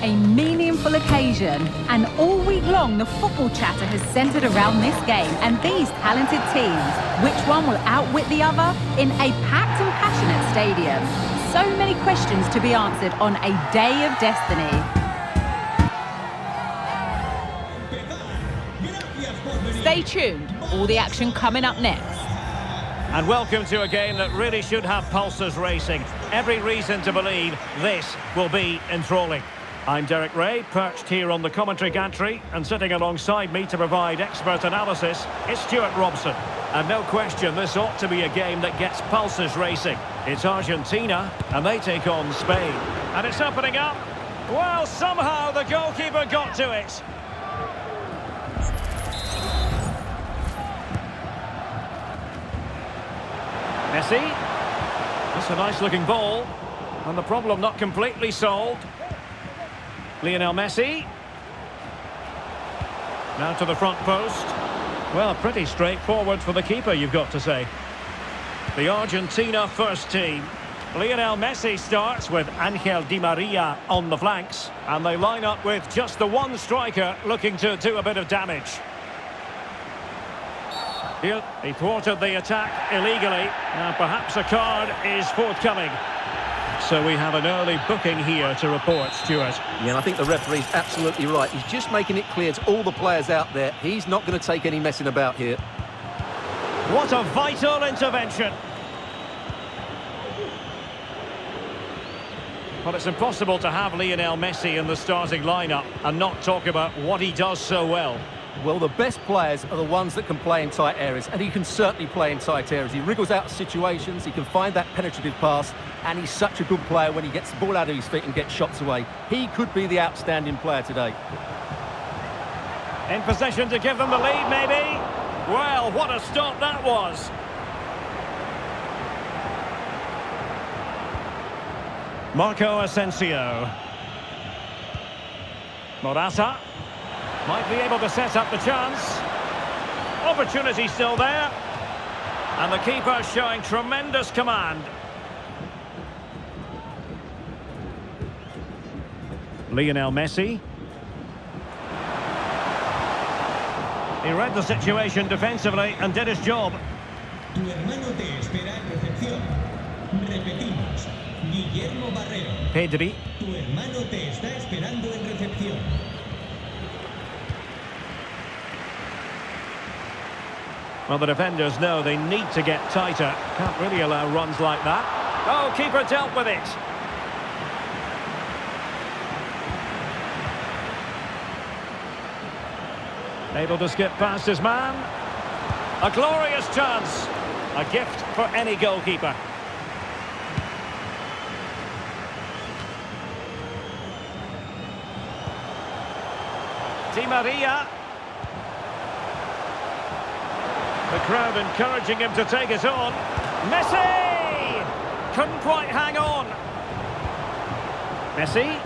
A meaningful occasion, and all week long the football chatter has centred around this game and these talented teams. Which one will outwit the other in a packed and passionate stadium? So many questions to be answered on a day of destiny. Stay tuned, all the action coming up next. And welcome to a game that really should have pulses racing. Every reason to believe this will be enthralling. I'm Derek Ray, perched here on the commentary gantry, and sitting alongside me to provide expert analysis is Stuart Robson. And no question, this ought to be a game that gets pulses racing. It's Argentina, and they take on Spain. And it's opening up. Well, somehow the goalkeeper got to it. Messi. That's a nice-looking ball. And the problem not completely solved. Lionel Messi. Now to the front post. Well, pretty straightforward for the keeper, you've got to say. The Argentina first team. Lionel Messi starts with Angel Di Maria on the flanks. And they line up with just the one striker looking to do a bit of damage. He thwarted the attack illegally. Now perhaps a card is forthcoming. So we have an early booking here to report, Stuart. Yeah, and I think the referee's absolutely right. He's just making it clear to all the players out there, he's not going to take any messing about here. What a vital intervention. Well, it's impossible to have Lionel Messi in the starting lineup and not talk about what he does so well. Well, the best players are the ones that can play in tight areas, and he can certainly play in tight areas. He wriggles out of situations, he can find that penetrative pass, and he's such a good player when he gets the ball out of his feet and gets shots away. He could be the outstanding player today. In possession to give them the lead, maybe? Well, what a stop that was. Marco Asensio. Morata. Might be able to set up the chance. Opportunity still there. And the keeper showing tremendous command. Lionel Messi. He read the situation defensively and did his job. Tu hermano te espera en recepción. Repetimos. Guillermo Barrero. Pedri. Tu hermano te está esperando en recepción. Well, the defenders know they need to get tighter. Can't really allow runs like that. Oh, keeper dealt with it. Able to skip past his man. A glorious chance. A gift for any goalkeeper. Di Maria. The crowd encouraging him to take it on. Messi! Couldn't quite hang on. Messi.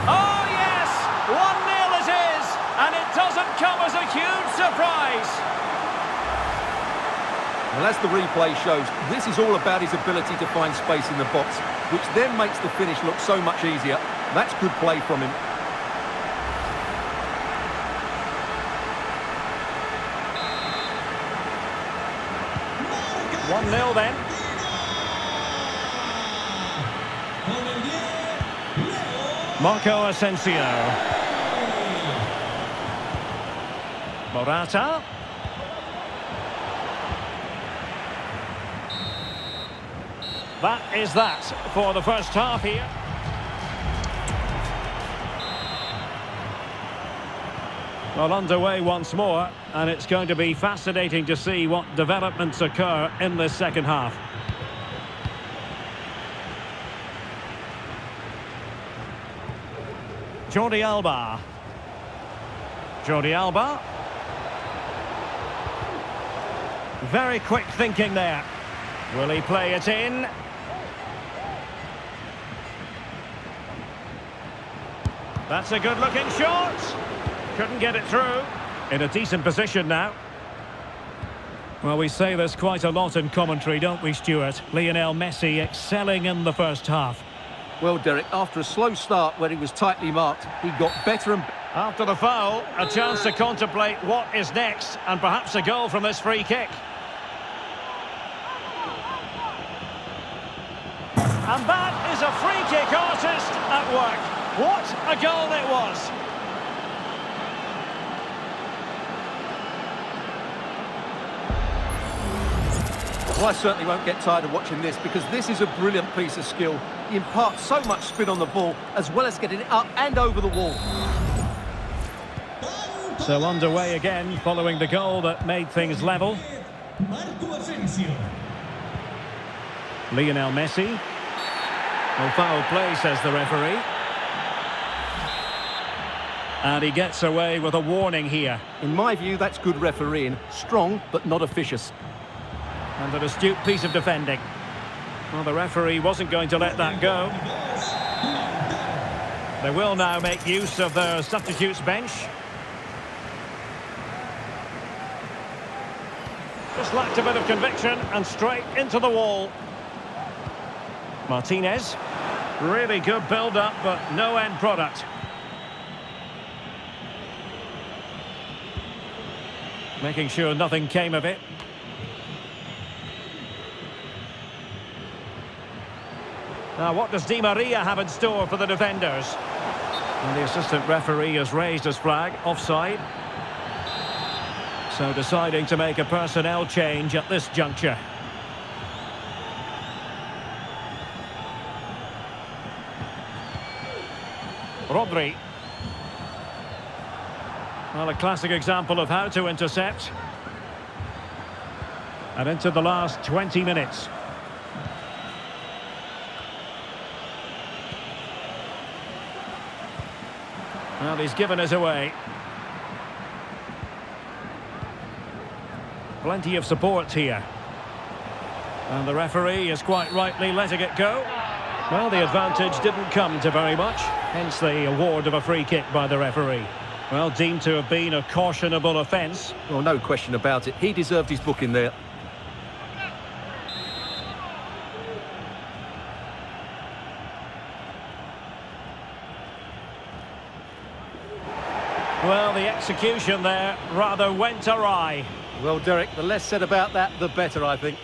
Oh, yes! 1-0 it is! And it doesn't come as a huge surprise. Well, as the replay shows, this is all about his ability to find space in the box, which then makes the finish look so much easier. That's good play from him. One 1-0 then. Marco Asensio. Morata. That is that for the first half here. Well, underway once more, and it's going to be fascinating to see what developments occur in this second half. Jordi Alba. Jordi Alba. Very quick thinking there. Will he play it in? That's a good-looking shot. Couldn't get it through. In a decent position now. Well, we say this quite a lot in commentary, don't we, Stuart? Lionel Messi excelling in the first half. Well, Derek, after a slow start where he was tightly marked, he got better and... After the foul, a chance to contemplate what is next, and perhaps a goal from this free kick. And that is a free kick artist at work. What a goal it was! Well, I certainly won't get tired of watching this, because this is a brilliant piece of skill. He imparts so much spin on the ball, as well as getting it up and over the wall. So underway again, following the goal that made things level. Lionel Messi. Well, foul play, says the referee. And he gets away with a warning here. In my view, that's good refereeing. Strong, but not officious. And an astute piece of defending. Well, the referee wasn't going to let that go. They will now make use of their substitutes bench. Just lacked a bit of conviction and straight into the wall. Martinez. Really good build-up, but no end product. Making sure nothing came of it. Now, what does Di Maria have in store for the defenders? And the assistant referee has raised his flag, offside. So deciding to make a personnel change at this juncture. Rodri. Well, a classic example of how to intercept. And into the last 20 minutes. Well, he's given us away. Plenty of support here. And the referee is quite rightly letting it go. Well, the advantage didn't come to very much, hence the award of a free kick by the referee. Well, deemed to have been a cautionable offence. Well, no question about it. He deserved his booking there. Well, the execution there rather went awry. Well, Derek, the less said about that, the better, I think.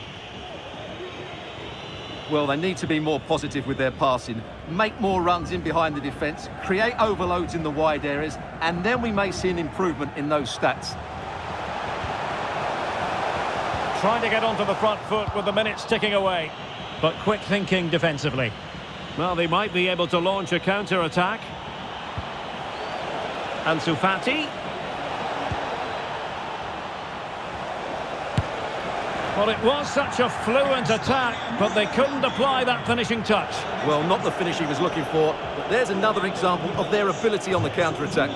Well, they need to be more positive with their passing, make more runs in behind the defence, create overloads in the wide areas, and then we may see an improvement in those stats. Trying to get onto the front foot with the minutes ticking away, but quick thinking defensively. Well, they might be able to launch a counter-attack. Ansu Fati. Well, it was such a fluent attack, but they couldn't apply that finishing touch. Well, not the finish he was looking for, but there's another example of their ability on the counter-attack.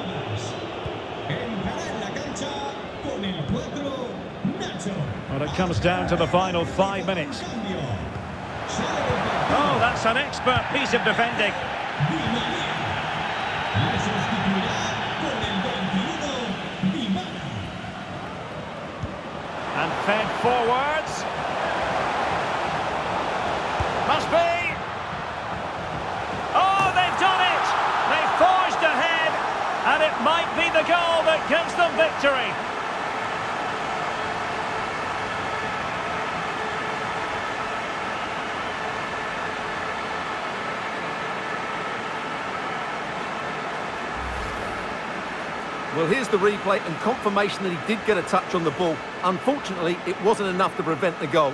Well, it comes down to the final 5 minutes. Oh, that's an expert piece of defending. And fed forwards. Must be. Oh, they've done it! They've forged ahead, and it might be the goal that gives them victory. Well, here's the replay and confirmation that he did get a touch on the ball. Unfortunately, it wasn't enough to prevent the goal.